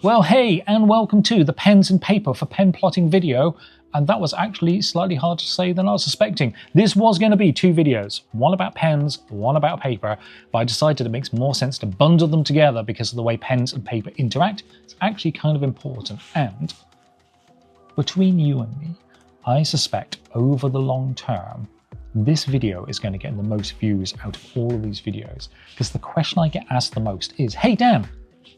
Well, hey, and welcome to the pens and paper for pen plotting video. And that was actually slightly harder to say than I was suspecting. This was going to be two videos, one about pens, one about paper, but I decided it makes more sense to bundle them together because of the way pens and paper interact. It's actually kind of important. And between you and me, I suspect over the long term, this video is going to get the most views out of all of these videos. Because the question I get asked the most is, hey Dan,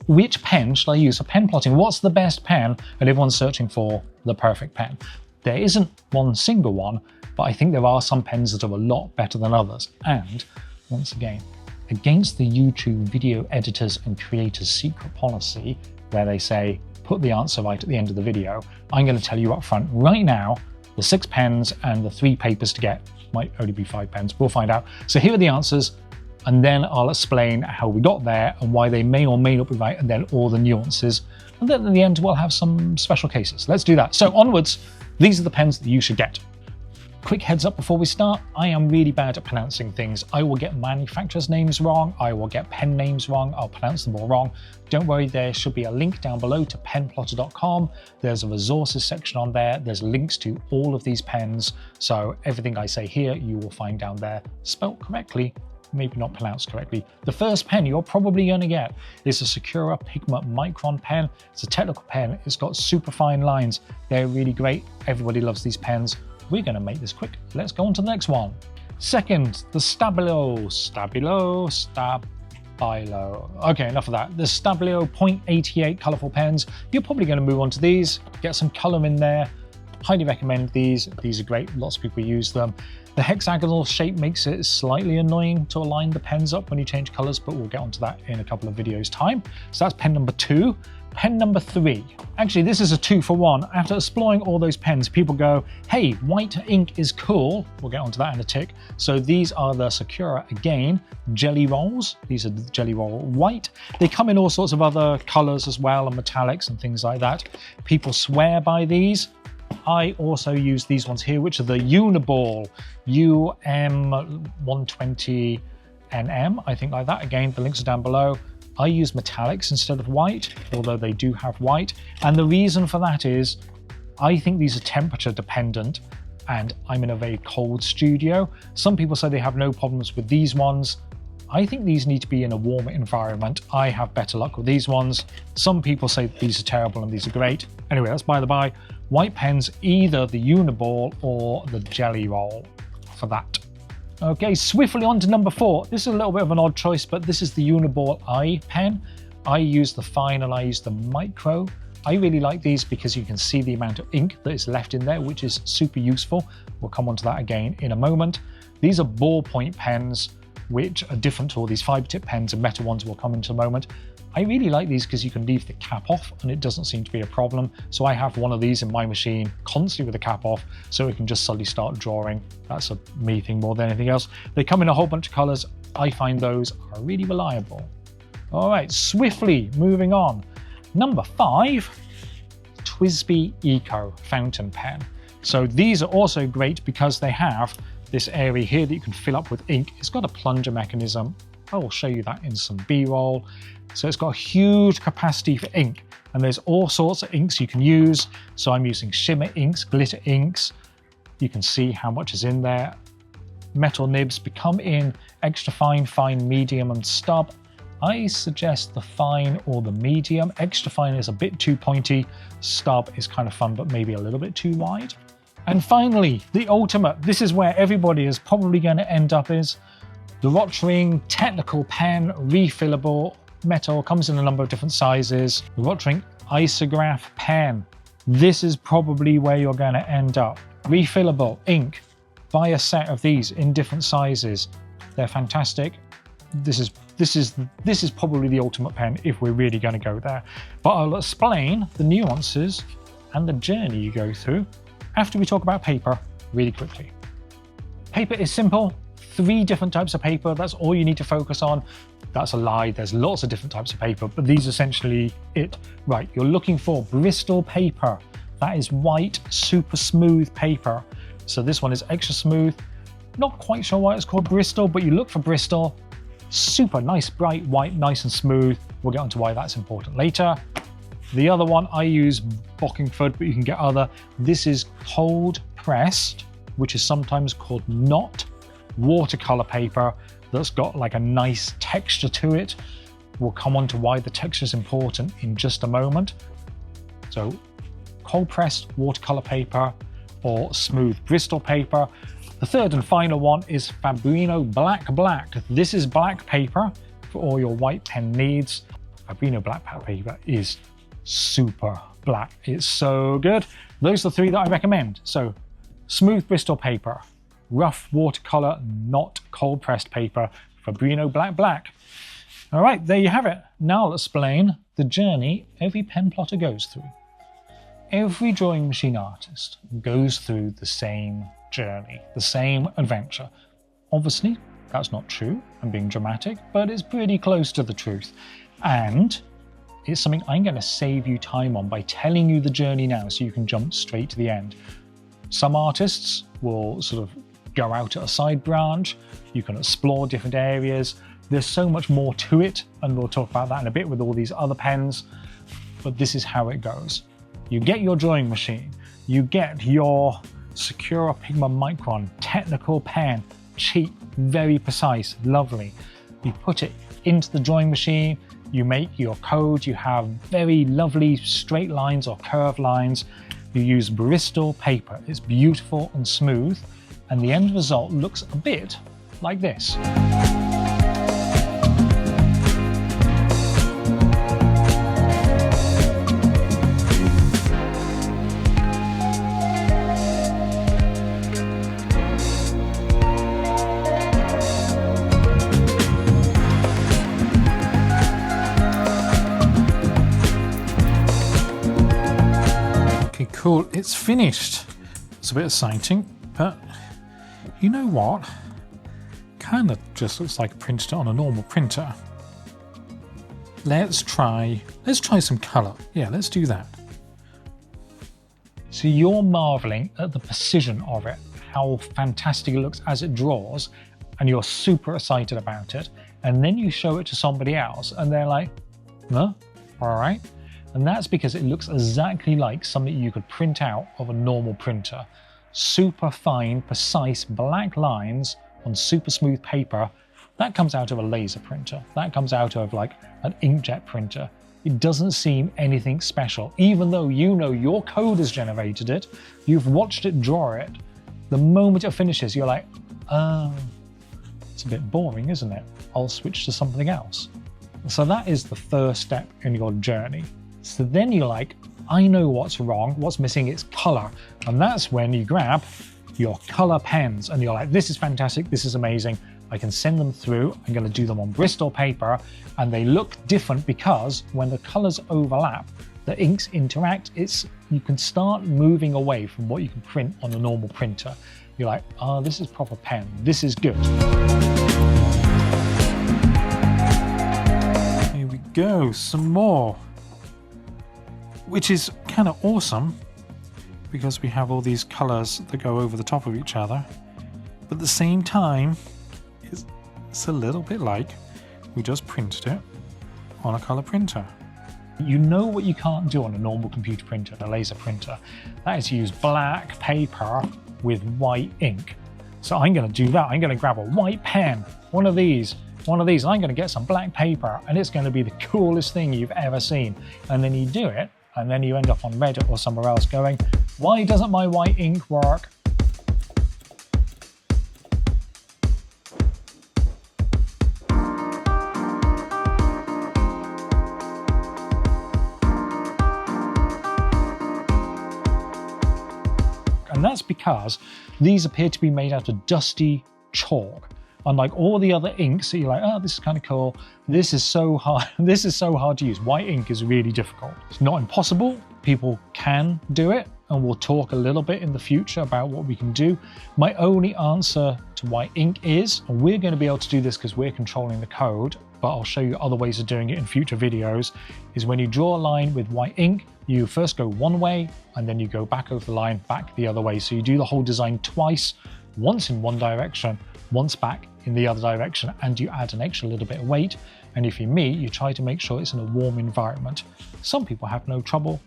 which pen should I use for pen plotting? What's the best pen? And everyone's searching for the perfect pen. There isn't one single one, but I think there are some pens that are a lot better than others. And once again, against the YouTube video editors and creators secret policy, where they say, put the answer right at the end of the video, I'm going to tell you up front right now, the 6 pens and the 3 papers to get. Might only be 5 pens, we'll find out. So here are the answers. And then I'll explain how we got there and why they may or may not be right, and then all the nuances. And then at the end, we'll have some special cases. Let's do that. So onwards, these are the pens that you should get. Quick heads up before we start, I am really bad at pronouncing things. I will get manufacturers' names wrong, I will get pen names wrong, I'll pronounce them all wrong. Don't worry, there should be a link down below to penplotter.com. There's a resources section on there. There's links to all of these pens. So everything I say here, you will find down there, spelt correctly, maybe not pronounced correctly. The first pen you're probably going to get is a Sakura Pigment Micron pen. It's a technical pen. It's got super fine lines. They're really great. Everybody loves these pens. We're going to make this quick. Let's go on to the next one. Second, the Stabilo. Okay, enough of that. The Stabilo .88 colourful pens. You're probably going to move on to these. Get some colour in there. Highly recommend these. These are great. Lots of people use them. The hexagonal shape makes it slightly annoying to align the pens up when you change colours, but we'll get onto that in a couple of videos time. So that's pen number 2. Pen number 3. Actually, this is a 2 for 1. After exploring all those pens, people go, hey, white ink is cool. We'll get onto that in a tick. So these are the Sakura, again, Jelly Rolls. These are the Jelly Roll White. They come in all sorts of other colours as well, and metallics and things like that. People swear by these. I also use these ones here, which are the Uniball UM120NM, I think like that. Again, the links are down below. I use metallics instead of white, although they do have white. And the reason for that is I think these are temperature dependent, and I'm in a very cold studio. Some people say they have no problems with these ones. I think these need to be in a warmer environment. I have better luck with these ones. Some people say these are terrible and these are great. Anyway, that's by the by. White pens, either the Uniball or the Jelly Roll for that. Okay, swiftly on to number 4. This is a little bit of an odd choice, but this is the Uniball I pen. I use the fine and I use the micro. I really like these because you can see the amount of ink that is left in there, which is super useful. We'll come on to that again in a moment. These are ballpoint pens, which are different to all these fiber tip pens and metal ones. We'll come into a moment. I really like these because you can leave the cap off and it doesn't seem to be a problem. So I have one of these in my machine constantly with the cap off, so it can just suddenly start drawing. That's a me thing more than anything else. They come in a whole bunch of colors. I find those are really reliable. All right, swiftly moving on. Number 5, TWSBI Eco fountain pen. So these are also great because they have this area here that you can fill up with ink. It's got a plunger mechanism. I will show you that in some B-roll. So it's got a huge capacity for ink, and there's all sorts of inks you can use. So I'm using shimmer inks, glitter inks. You can see how much is in there. Metal nibs become in extra fine, fine, medium, and stub. I suggest the fine or the medium. Extra fine is a bit too pointy. Stub is kind of fun, but maybe a little bit too wide. And finally, the ultimate. This is where everybody is probably going to end up is the Rotring Technical Pen Refillable Metal. Comes in a number of different sizes. The Rotring Isograph Pen. This is probably where you're going to end up. Refillable ink. Buy a set of these in different sizes. They're fantastic. This is probably the ultimate pen if we're really going to go there. But I'll explain the nuances and the journey you go through after we talk about paper really quickly. Paper is simple. 3 different types of paper. That's all you need to focus on. That's a lie. There's lots of different types of paper, but these are essentially it. Right, you're looking for Bristol paper. That is white, super smooth paper. So this one is extra smooth. Not quite sure why it's called Bristol, but you look for Bristol. Super nice, bright white, nice and smooth. We'll get onto why that's important later. The other one I use Bockingford, but you can get other. This is cold pressed, which is sometimes called knot watercolor paper that's got like a nice texture to it. We'll come on to why the texture is important in just a moment. So cold pressed watercolor paper or smooth Bristol paper. The third and final one is Fabrino Black. This is black paper for all your white pen needs. Arduino black paper is super black. It's so good. Those are the three that I recommend. So smooth Bristol paper, rough watercolor, not cold pressed paper, Fabrino black. All right, there you have it. Now I'll explain the journey every pen plotter goes through. Every drawing machine artist goes through the same journey, the same adventure. Obviously, that's not true. I'm being dramatic, but it's pretty close to the truth. And it's something I'm going to save you time on by telling you the journey now so you can jump straight to the end. Some artists will sort of go out at a side branch. You can explore different areas. There's so much more to it, and we'll talk about that in a bit with all these other pens. But this is how it goes. You get your drawing machine. You get your Sakura Pigma Micron technical pen, cheap, very precise, lovely. You put it into the drawing machine. You make your code, you have very lovely straight lines or curved lines. You use Bristol paper, it's beautiful and smooth, and the end result looks a bit like this. Cool, it's finished. It's a bit exciting, but you know what? Kind of just looks like I printed it on a normal printer. Let's try some color. Yeah, let's do that. So you're marveling at the precision of it, how fantastic it looks as it draws, and you're super excited about it. And then you show it to somebody else and they're like, huh? All right. And that's because it looks exactly like something you could print out of a normal printer. Super fine, precise black lines on super smooth paper. That comes out of a laser printer. That comes out of like an inkjet printer. It doesn't seem anything special, even though you know your code has generated it, you've watched it draw it. The moment it finishes, you're like, oh, it's a bit boring, isn't it? I'll switch to something else. So that is the first step in your journey. So then you're like, I know what's wrong, what's missing, it's color. And that's when you grab your color pens and you're like, this is fantastic, this is amazing. I can send them through, I'm going to do them on Bristol paper, and they look different because when the colors overlap, the inks interact, you can start moving away from what you can print on a normal printer. You're like, oh, this is proper pen, this is good. Here we go, some more. Which is kind of awesome because we have all these colors that go over the top of each other. But at the same time, it's a little bit like we just printed it on a color printer. You know what you can't do on a normal computer printer, a laser printer. That is use black paper with white ink. So I'm going to do that. I'm going to grab a white pen, one of these, and I'm going to get some black paper, and it's going to be the coolest thing you've ever seen. And then you do it, and then you end up on Reddit or somewhere else going, why doesn't my white ink work? And that's because these appear to be made out of dusty chalk. Unlike all the other inks that you're like, oh, this is kind of cool. This is so hard. This is so hard to use. White ink is really difficult. It's not impossible. People can do it, and we'll talk a little bit in the future about what we can do. My only answer to white ink is, and we're going to be able to do this because we're controlling the code, but I'll show you other ways of doing it in future videos, is when you draw a line with white ink, you first go one way, and then you go back over the line, back the other way. So you do the whole design twice, once in one direction, once back in the other direction, and you add an extra little bit of weight. And if you're me, you try to make sure it's in a warm environment. Some people have no trouble,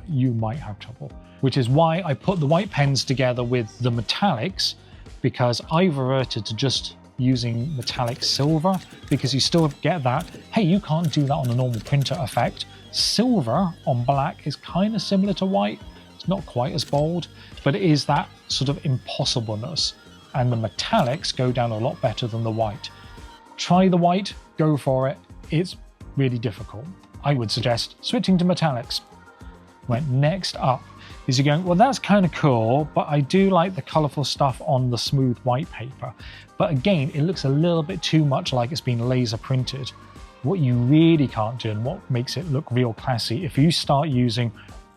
you might have trouble. Which is why I put the white pens together with the metallics, because I reverted to just using metallic silver, because you still get that, hey, you can't do that on a normal printer effect. Silver on black is kind of similar to white. It's not quite as bold, but it is that sort of impossibleness. And the metallics go down a lot better than the white. Try the white, go for it. It's really difficult. I would suggest switching to metallics. Right, next up is you're going, well, that's kind of cool, but I do like the colorful stuff on the smooth white paper. But again, it looks a little bit too much like it's been laser printed. What you really can't do and what makes it look real classy, if you start using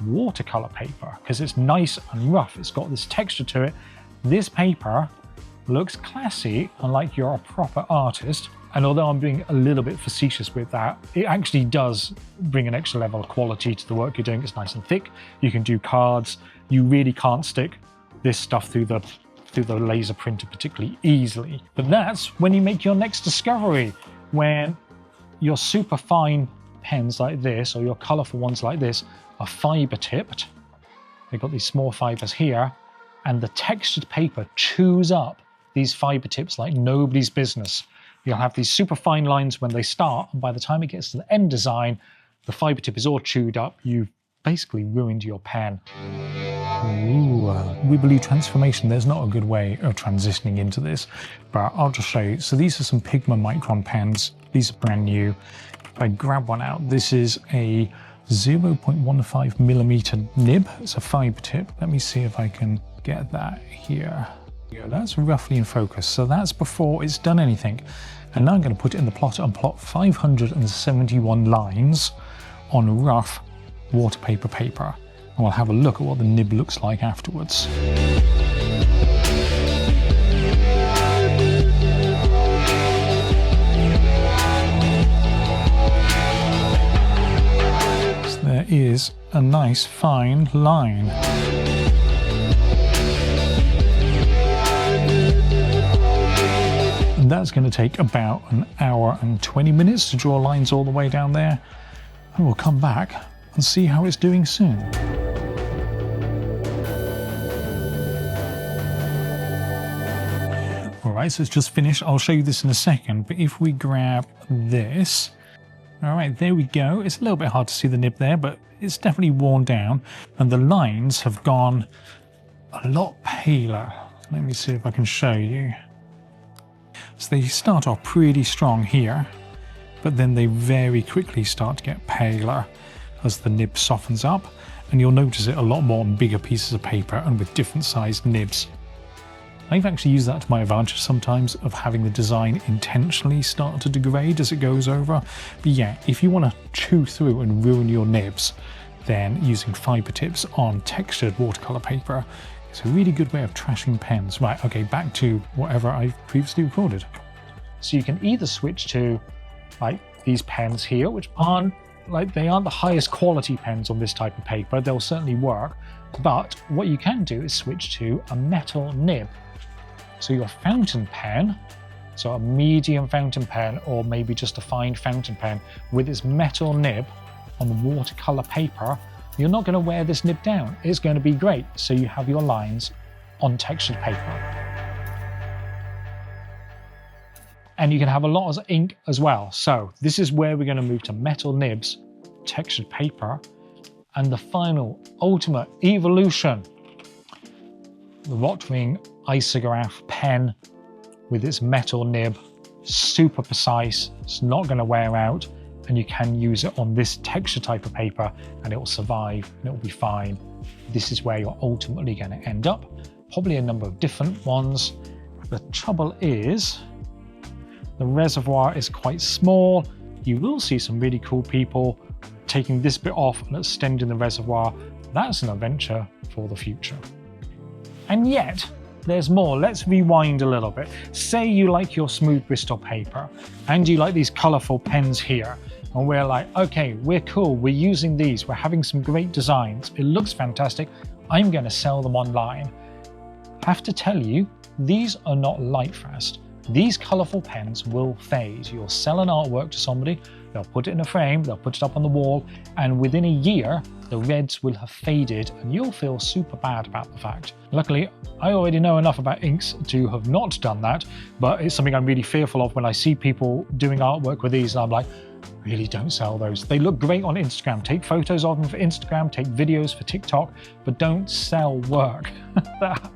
watercolor paper, because it's nice and rough, it's got this texture to it, this paper looks classy and like you're a proper artist. And although I'm being a little bit facetious with that, it actually does bring an extra level of quality to the work you're doing. It's nice and thick. You can do cards. You really can't stick this stuff through the laser printer particularly easily. But that's when you make your next discovery, when your super fine pens like this, or your colorful ones like this, are fiber tipped. They've got these small fibers here, and the textured paper chews up these fiber tips like nobody's business. You'll have these super fine lines when they start, and by the time it gets to the end design, the fiber tip is all chewed up. You've basically ruined your pen. Ooh, wibbly transformation. There's not a good way of transitioning into this, but I'll just show you. So these are some Pigma Micron pens. These are brand new. If I grab one out, this is a 0.15 millimeter nib. It's a fiber tip. Let me see if I can get that here. That's roughly in focus. So that's before it's done anything. And now I'm going to put it in the plotter and plot 571 lines on rough waterpaper paper. And we'll have a look at what the nib looks like afterwards. So there is a nice fine line. And that's going to take about an hour and 20 minutes to draw lines all the way down there. And we'll come back and see how it's doing soon. All right, so it's just finished. I'll show you this in a second, but if we grab this, all right, there we go. It's a little bit hard to see the nib there, but it's definitely worn down, and the lines have gone a lot paler. Let me see if I can show you. So they start off pretty strong here, but then they very quickly start to get paler as the nib softens up, and you'll notice it a lot more on bigger pieces of paper and with different sized nibs. I've actually used that to my advantage sometimes, of having the design intentionally start to degrade as it goes over. But yeah, if you want to chew through and ruin your nibs, then using fiber tips on textured watercolor paper is a really good way of trashing pens. Right, okay, back to whatever I've previously recorded. So you can either switch to like these pens here, which aren't they aren't the highest quality pens on this type of paper. They'll certainly work, but what you can do is switch to a metal nib. So your fountain pen, so a medium fountain pen, or maybe just a fine fountain pen with its metal nib on the watercolor paper, you're not going to wear this nib down. It's going to be great. So you have your lines on textured paper. And you can have a lot of ink as well. So this is where we're going to move to metal nibs, textured paper, and the final ultimate evolution, the Rotring Isograph pen with its metal nib, super precise, it's not going to wear out, and you can use it on this texture type of paper and it will survive and it will be fine. This is where you're ultimately going to end up, probably a number of different ones. The trouble is the reservoir is quite small. You will see some really cool people taking this bit off and extending the reservoir. That's an adventure for the future. And yet, there's more. Let's rewind a little bit. Say you like your smooth Bristol paper and you like these colorful pens here. And we're like, okay, we're cool. We're using these. We're having some great designs. It looks fantastic. I'm going to sell them online. I have to tell you, these are not light fast. these colourful pens will fade. You'll sell an artwork to somebody, they'll put it in a frame, they'll put it up on the wall, and within a year, the reds will have faded and you'll feel super bad about the fact. Luckily, I already know enough about inks to have not done that, but it's something I'm really fearful of when I see people doing artwork with these and I'm like, really don't sell those. They look great on Instagram. Take photos of them for Instagram, take videos for TikTok, but don't sell work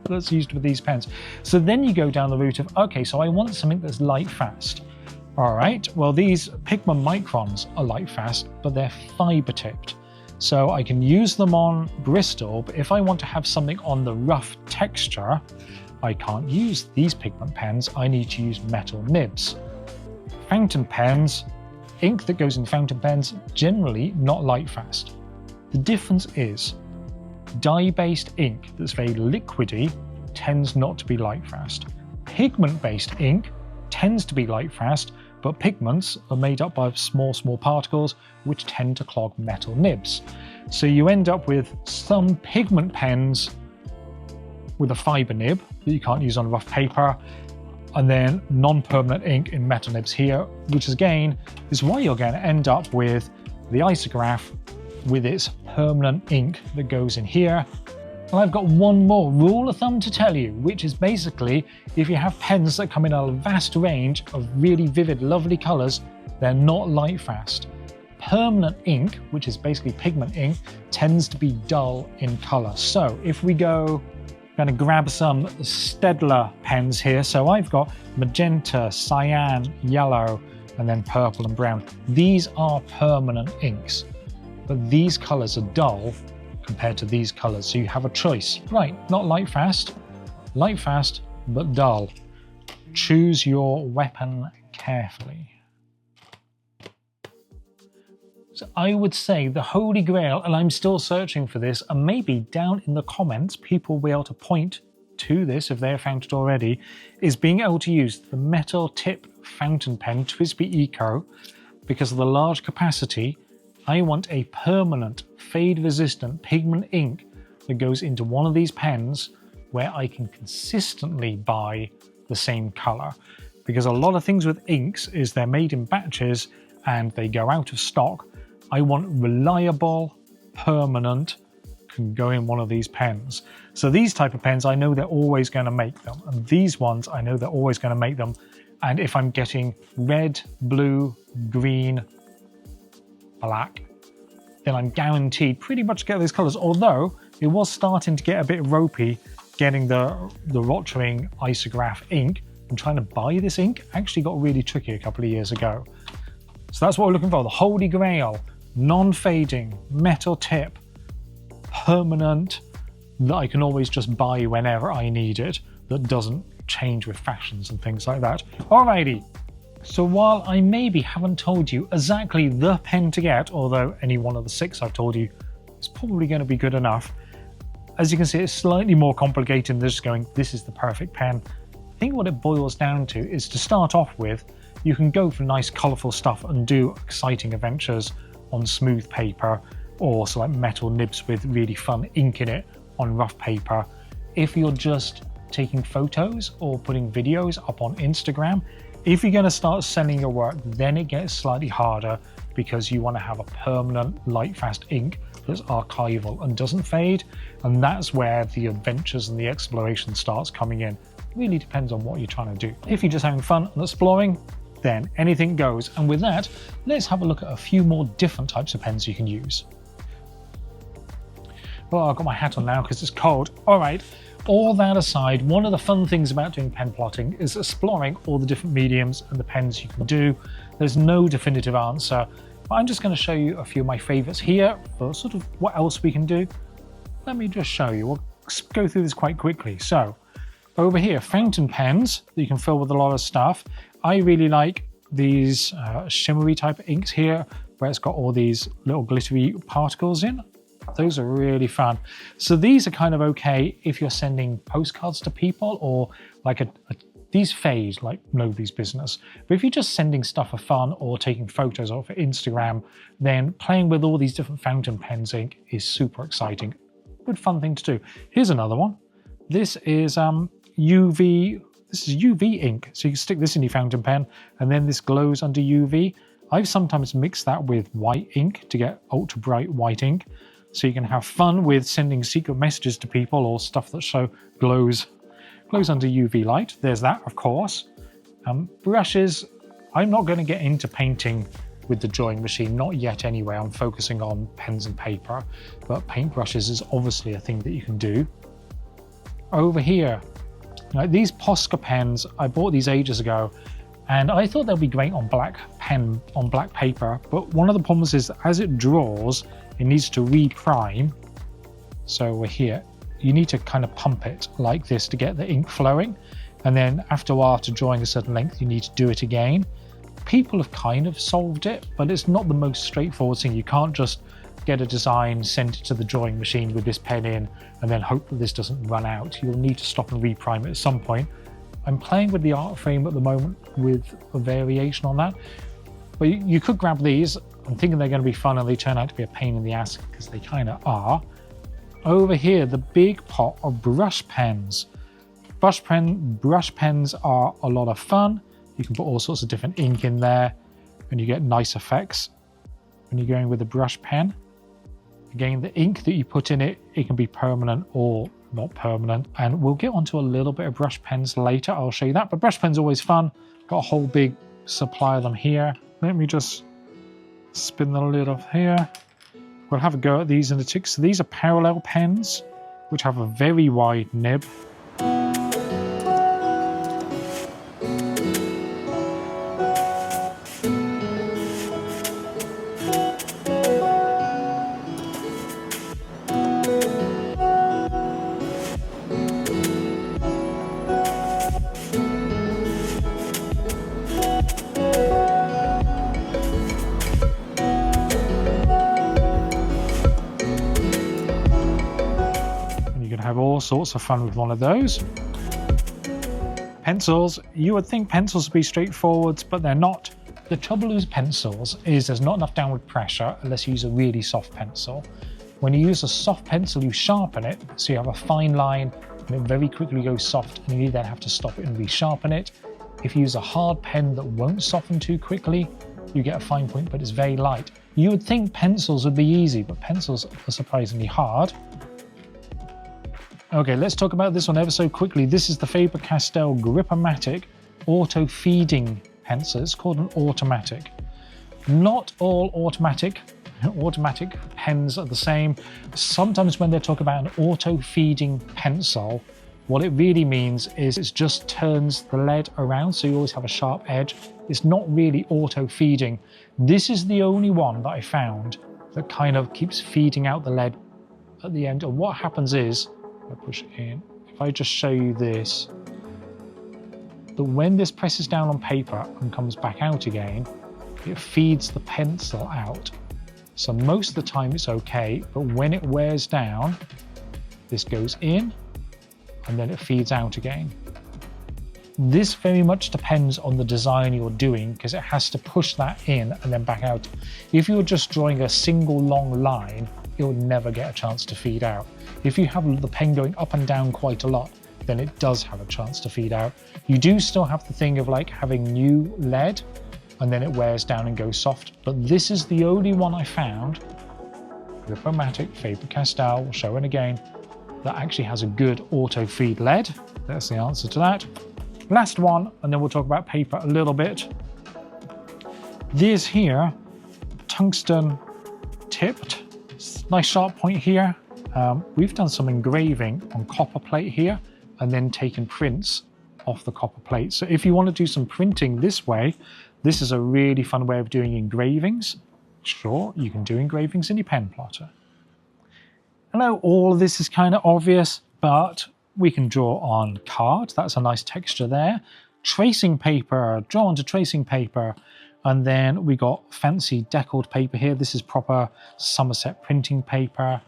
that's used with these pens. So then you go down the route of, okay, so I want something that's light fast. All right, well, these Pigma Microns are light fast, but they're fiber tipped. So I can use them on Bristol, but if I want to have something on the rough texture, I can't use these pigment pens. I need to use metal nibs. Fountain pens, ink that goes in fountain pens, generally not light fast. The difference is dye-based ink that's very liquidy tends not to be light fast. Pigment-based ink tends to be light fast, but pigments are made up by small particles which tend to clog metal nibs. So you end up with some pigment pens with a fiber nib that you can't use on rough paper, and then non-permanent ink in metal nibs here, which again is why you're going to end up with the isograph with its permanent ink that goes in here. And I've got one more rule of thumb to tell you, which is basically if you have pens that come in a vast range of really vivid, lovely colours, they're not light fast. Permanent ink, which is basically pigment ink, tends to be dull in colour. So if we go, I'm going to grab some Staedtler pens here. So I've got magenta, cyan, yellow, and then purple and brown. These are permanent inks, but these colours are dull compared to these colours, so you have a choice. Right, not light fast, but dull. Choose your weapon carefully. So I would say the holy grail, and I'm still searching for this, and maybe down in the comments people will be able to point to this if they have found it already, is being able to use the metal tip fountain pen TWSBI Eco. Because of the large capacity, I want a permanent, fade-resistant pigment ink that goes into one of these pens where I can consistently buy the same colour. Because a lot of things with inks is they're made in batches and they go out of stock. I want reliable, permanent, can go in one of these pens. So these type of pens, I know they're always going to make them. And these ones, I know they're always going to make them. And if I'm getting red, blue, green, black, then I'm guaranteed pretty much to get those colours. Although it was starting to get a bit ropey getting the Rotring isograph ink, and trying to buy this ink actually got really tricky a couple of years ago. So that's what we're looking for, the holy grail, non-fading, metal tip, permanent, that I can always just buy whenever I need it, that doesn't change with fashions and things like that. Alrighty. So while I maybe haven't told you exactly the pen to get, although any one of the 6 I've told you is probably going to be good enough, as you can see it's slightly more complicated than just going, this is the perfect pen. I think what it boils down to is to start off with, you can go for nice colourful stuff and do exciting adventures on smooth paper, or so like metal nibs with really fun ink in it on rough paper. If you're just taking photos or putting videos up on Instagram, if you're going to start selling your work, then it gets slightly harder because you want to have a permanent light fast ink that's archival and doesn't fade. And that's where the adventures and the exploration starts coming in. Really depends on what you're trying to do. If you're just having fun and exploring, then anything goes. And with that, let's have a look at a few more different types of pens you can use. Well, I've got my hat on now because it's cold. All right. All that aside, one of the fun things about doing pen plotting is exploring all the different mediums and the pens you can do. There's no definitive answer, but I'm just going to show you a few of my favorites here for sort of what else we can do. Let me just show you. We'll go through this quite quickly. So over here, fountain pens that you can fill with a lot of stuff. I really like these shimmery type of inks here, where it's got all these little glittery particles in. Those are really fun. So these are kind of okay if you're sending postcards to people, or like these fade like nobody's business. But if you're just sending stuff for fun or taking photos of for Instagram, then playing with all these different fountain pens ink is super exciting. Good fun thing to do. Here's another one. This is UV, This is UV ink, so you can stick this in your fountain pen, and then this glows under UV. I've sometimes mixed that with white ink to get ultra bright white ink, so you can have fun with sending secret messages to people or stuff that glows under UV light. There's that, of course. Brushes, I'm not going to get into painting with the drawing machine, not yet anyway. I'm focusing on pens and paper, but paintbrushes is obviously a thing that you can do. Over here, these Posca pens, I bought these ages ago, and I thought they'll be great on black paper, but one of the problems is that as it draws, it needs to reprime. So over here, you need to kind of pump it like this to get the ink flowing, and then after a while, after drawing a certain length, you need to do it again. People have kind of solved it, but it's not the most straightforward thing. You can't just get a design, send it to the drawing machine with this pen in, and then hope that this doesn't run out. You'll need to stop and reprime it at some point. I'm playing with the art frame at the moment with a variation on that, but you could grab these. I'm thinking they're going to be fun, and they turn out to be a pain in the ass because they kind of are. Over here, the big pot of brush pens. Brush pens are a lot of fun. You can put all sorts of different ink in there, and you get nice effects when you're going with a brush pen. Again, the ink that you put in it can be permanent or not permanent, and we'll get onto a little bit of brush pens later. I'll show you that, but brush pens are always fun. Got a whole big supply of them here. Let me just spin the lid off here. We'll have a go at these in a tick. So these are parallel pens, which have a very wide nib. Have all sorts of fun with one of those. Pencils, you would think pencils would be straightforward, but they're not. The trouble with pencils is there's not enough downward pressure unless you use a really soft pencil. When you use a soft pencil, you sharpen it, so you have a fine line, and it very quickly goes soft, and you then have to stop it and resharpen it. If you use a hard pen that won't soften too quickly, you get a fine point, but it's very light. You would think pencils would be easy, but pencils are surprisingly hard. Okay, let's talk about this one ever so quickly. This is the Faber-Castell Grip-O-Matic auto feeding pencil. It's called an automatic. Not all automatic pens are the same. Sometimes when they talk about an auto feeding pencil, what it really means is it just turns the lead around, so you always have a sharp edge. It's not really auto feeding. This is the only one that I found that kind of keeps feeding out the lead at the end. And what happens is, I push it in. If I just show you this, that when this presses down on paper and comes back out again, it feeds the pencil out. So most of the time it's okay, but when it wears down, this goes in and then it feeds out again. This very much depends on the design you're doing, because it has to push that in and then back out. If you're just drawing a single long line, it will never get a chance to feed out. If you have the pen going up and down quite a lot, then it does have a chance to feed out. You do still have the thing of like having new lead and then it wears down and goes soft, but this is the only one I found, Grip-O-Matic Faber-Castell, we'll show it again, that actually has a good auto feed lead. That's the answer to that. Last one, and then we'll talk about paper a little bit. This here, tungsten tipped, nice sharp point here. We've done some engraving on copper plate here and then taken prints off the copper plate. So if you want to do some printing this way, this is a really fun way of doing engravings. Sure, you can do engravings in your pen plotter. I know all of this is kind of obvious, but we can draw on card. That's a nice texture there. Tracing paper, draw onto tracing paper. And then we got fancy deckled paper here. This is proper Somerset printing paper.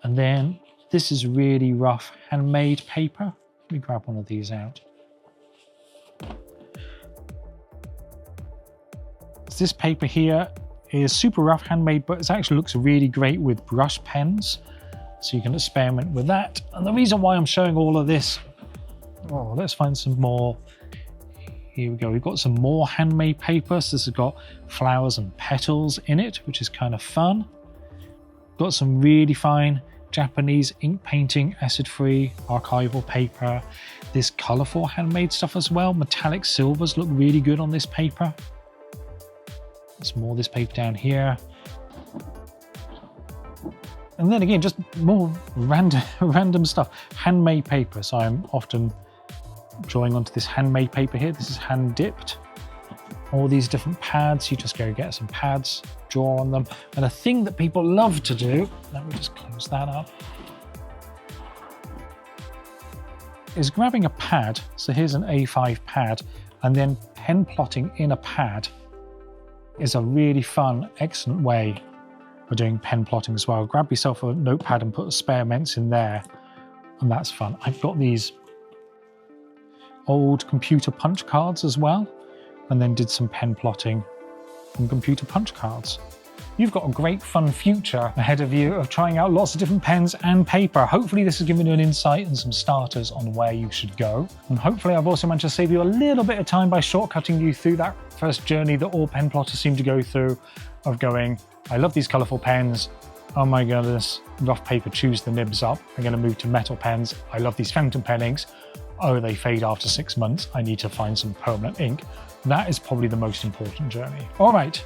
And then this is really rough handmade paper. Let me grab one of these out. This paper here is super rough handmade, but it actually looks really great with brush pens. So you can experiment with that. And the reason why I'm showing all of this Oh, let's find some more. Here we go. We've got some more handmade paper. So this has got flowers and petals in it, which is kind of fun. Got some really fine Japanese ink painting, acid-free archival paper. This colourful handmade stuff as well. Metallic silvers look really good on this paper. There's more of this paper down here. And then again, just more random stuff. Handmade paper. So I'm often drawing onto this handmade paper here. This is hand dipped. All these different pads. You just go get some pads, draw on them. And a thing that people love to do, let me just close that up, is grabbing a pad. So here's an A5 pad, and then pen plotting in a pad is a really fun, excellent way of doing pen plotting as well. Grab yourself a notepad and put experiments in there, and that's fun. I've got these old computer punch cards as well, and then did some pen plotting on computer punch cards. You've got a great fun future ahead of you of trying out lots of different pens and paper. Hopefully this has given you an insight and some starters on where you should go. And hopefully I've also managed to save you a little bit of time by shortcutting you through that first journey that all pen plotters seem to go through of going, I love these colourful pens. Oh my goodness, rough paper chews the nibs up. I'm going to move to metal pens. I love these fountain pen inks. Oh, they fade after 6 months. I need to find some permanent ink. That is probably the most important journey. All right,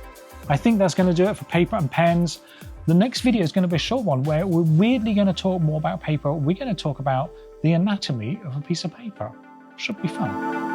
I think that's going to do it for paper and pens. The next video is going to be a short one where we're weirdly going to talk more about paper. We're going to talk about the anatomy of a piece of paper. Should be fun.